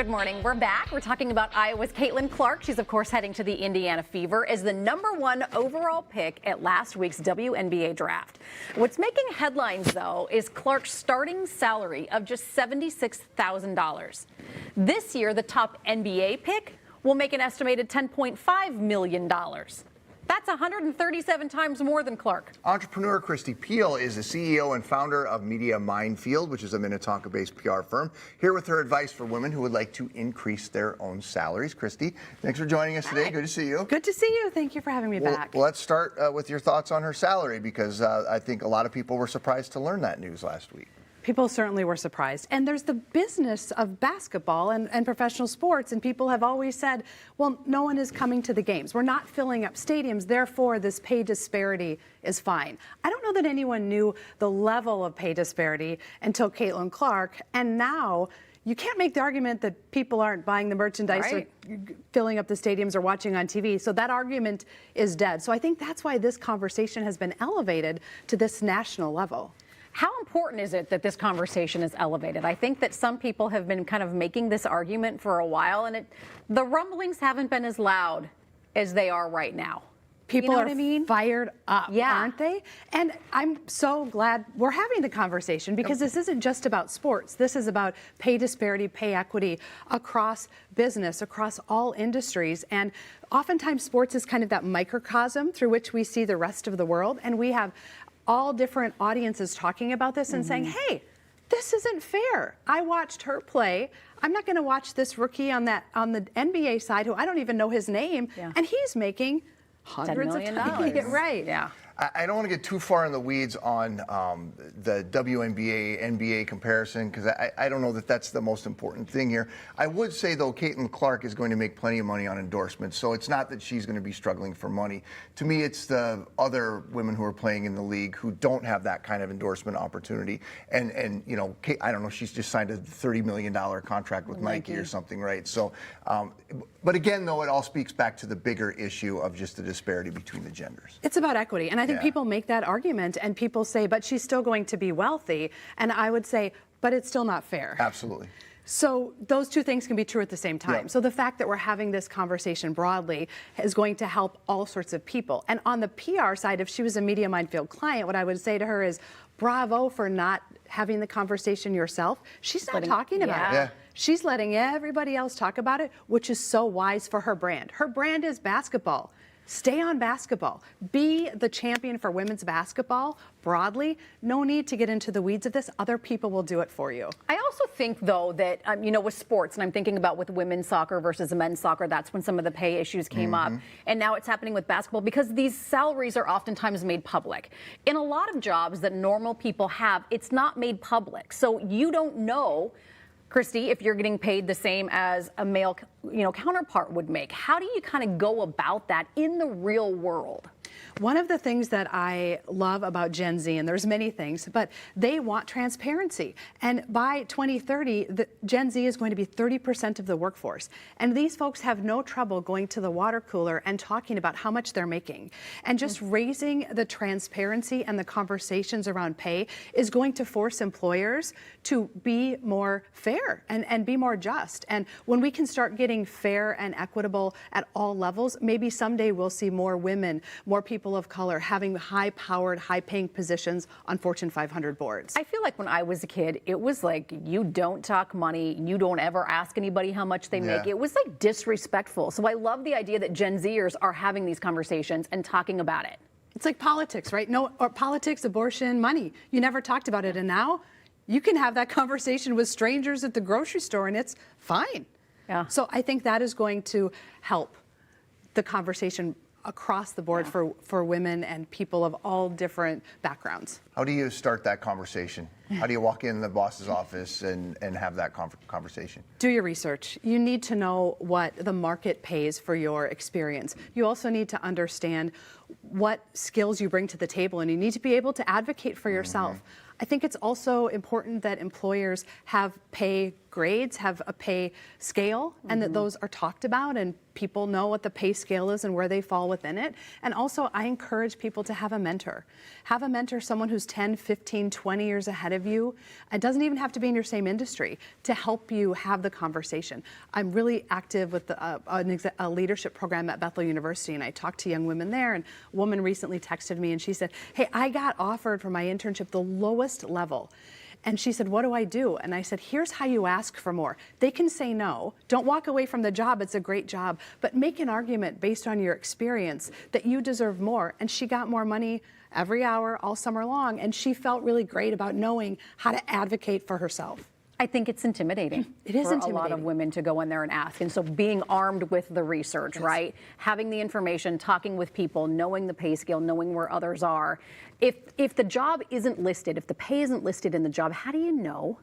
Good morning. We're back. We're talking about Iowa's Caitlin Clark. She's, of course, heading to the Indiana Fever as the #1 overall pick at last week's WNBA draft. What's making headlines, though, is Clark's starting salary of just $76,000. This year, the top NBA pick will make an estimated $10.5 million. That's 137 times more than Clark. Entrepreneur Christy Peel is the CEO and founder of Media Mindfield, which is a Minnetonka-based PR firm. Here with her advice for women who would like to increase their own salaries. Christy, thanks for joining us today. Hi. Good to see you. Good to see you. Thank you for having me back. Well, let's start with your thoughts on her salary, because I think a lot of people were surprised to learn that news last week. People certainly were surprised. And there's the business of basketball and professional sports, and people have always said, well, no one is coming to the games. We're not filling up stadiums, therefore this pay disparity is fine. I don't know that anyone knew the level of pay disparity until Caitlin Clark, and now you can't make the argument that people aren't buying the merchandise or filling up the stadiums or watching on TV. So that argument is dead. So I think that's why this conversation has been elevated to this national level. How important is it that this conversation is elevated? I think that some people have been kind of making this argument for a while, and the rumblings haven't been as loud as they are right now. People you know are fired up, aren't they? And I'm so glad we're having the conversation, because this isn't just about sports. This is about pay disparity, pay equity across business, across all industries. And oftentimes sports is kind of that microcosm through which we see the rest of the world. And we have all different audiences talking about this and saying, hey, this isn't fair. I watched her play. I'm not going to watch this rookie on the NBA side, who I don't even know his name, and he's making hundreds of dollars. Right. Yeah. I don't want to get too far in the weeds on the WNBA, NBA comparison, because I don't know that that's the most important thing here. I would say, though, Caitlin Clark is going to make plenty of money on endorsements, so it's not that she's going to be struggling for money. To me, it's the other women who are playing in the league who don't have that kind of endorsement opportunity. And you know, I don't know, she's just signed a $30 million contract with Nike or something, right? So, but again, though, it all speaks back to the bigger issue of just the disparity between the genders. It's about equity, and I think people make that argument, and people say, but she's still going to be wealthy. And I would say, but it's still not fair. Absolutely. So those two things can be true at the same time. So the fact that we're having this conversation broadly is going to help all sorts of people. And on the PR side, if she was a Media Mindfield client, what I would say to her is, bravo for not having the conversation yourself. She's not talking about it. She's letting everybody else talk about it, which is so wise for her brand. Her brand is basketball. Stay on basketball. Be the champion for women's basketball broadly. No need to get into the weeds of this. Other people will do it for you. I also think, though, that, you know, with sports, and I'm thinking about with women's soccer versus men's soccer, that's when some of the pay issues came up. And now it's happening with basketball, because these salaries are oftentimes made public. In a lot of jobs that normal people have, it's not made public. So you don't know, Christy, if you're getting paid the same as a male, counterpart would make. How do you kind of go about that in the real world? One of the things that I love about Gen Z, and there's many things, but they want transparency. And by 2030, Gen Z is going to be 30% of the workforce. And these folks have no trouble going to the water cooler and talking about how much they're making. And just raising the transparency and the conversations around pay is going to force employers to be more fair and be more just. And when we can start getting fair and equitable at all levels, maybe someday we'll see more women, more people of color having high-powered, high-paying positions on Fortune 500 boards. I feel like when I was a kid, it was like, you don't talk money, you don't ever ask anybody how much they make. It was like disrespectful. So I love the idea that Gen Zers are having these conversations and talking about it. It's like politics, right? Or politics, abortion, money. You never talked about it, and now you can have that conversation with strangers at the grocery store, and it's fine. So I think that is going to help the conversation across the board for women and people of all different backgrounds. How do you start that conversation? How do you walk in the boss's office and have that conversation? Do your research. You need to know what the market pays for your experience. You also need to understand what skills you bring to the table, and you need to be able to advocate for yourself. I think it's also important that employers have pay grades have a pay scale and that those are talked about and people know what the pay scale is and where they fall within it. And also, I encourage people to have a mentor. Have a mentor, someone who's 10, 15, 20 years ahead of you. It doesn't even have to be in your same industry to help you have the conversation. I'm really active with a leadership program at Bethel University, and I talk to young women there. And a woman recently texted me and she said, hey, I got offered for my internship the lowest level. And she said, what do I do? And I said, here's how you ask for more. They can say no. Don't walk away from the job. It's a great job. But make an argument based on your experience that you deserve more. And she got more money every hour all summer long. And she felt really great about knowing how to advocate for herself. I think it's intimidating. It is for intimidating. a lot of women to go in there and ask. And so being armed with the research, right? Having the information, talking with people, knowing the pay scale, knowing where others are. If the job isn't listed, if the pay isn't listed in the job, how do you know?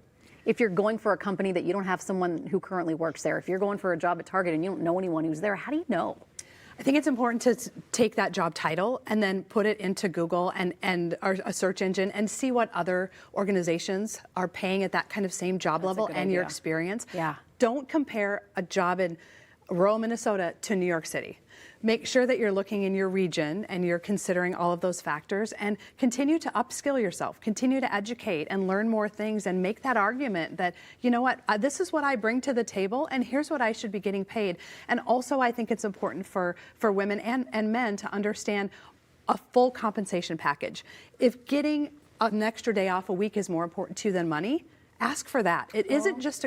If you're going for a company that you don't have someone who currently works there, if you're going for a job at Target and you don't know anyone who's there, how do you know? I think it's important to take that job title and then put it into Google and a search engine and see what other organizations are paying at that kind of same job level and your experience. Yeah. Don't compare a job in rural Minnesota to New York City. Make sure that you're looking in your region and you're considering all of those factors and continue to upskill yourself, continue to educate and learn more things and make that argument that, you know what, this is what I bring to the table and here's what I should be getting paid. And also I think it's important for women and men to understand a full compensation package. If getting an extra day off a week is more important to you than money, ask for that. It isn't just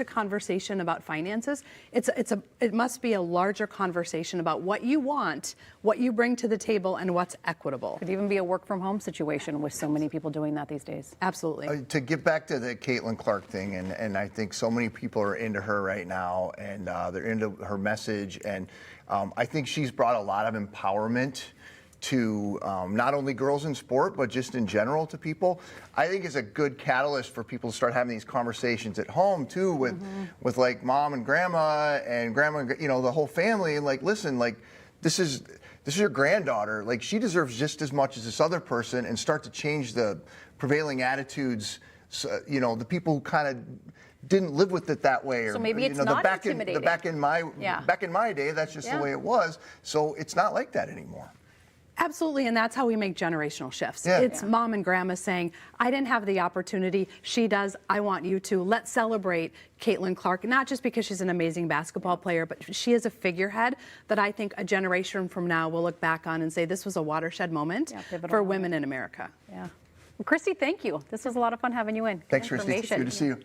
a conversation about finances. It must be a larger conversation about what you want, what you bring to the table, and what's equitable. Could even be a work from home situation with so many people doing that these days. Absolutely. To get back to the Caitlin Clark thing, and I think so many people are into her right now, and they're into her message, and I think she's brought a lot of empowerment to not only girls in sport, but just in general to people. I think it's a good catalyst for people to start having these conversations at home too with like mom and grandma, you know, the whole family, and like, listen, like this is your granddaughter, like she deserves just as much as this other person, and start to change the prevailing attitudes. So, you know, the people who kind of didn't live with it that way, or So maybe it's you know, not intimidating. back in my day, that's just the way it was. So it's not like that anymore. Absolutely, and that's how we make generational shifts. Yeah. It's mom and grandma saying, I didn't have the opportunity, she does, I want you to. Let's celebrate Caitlin Clark, not just because she's an amazing basketball player, but she is a figurehead that I think a generation from now will look back on and say this was a watershed moment for women in America. Yeah. Well, Christy, thank you. This was a lot of fun having you in. Good Thanks, Christy. information. Good to see you.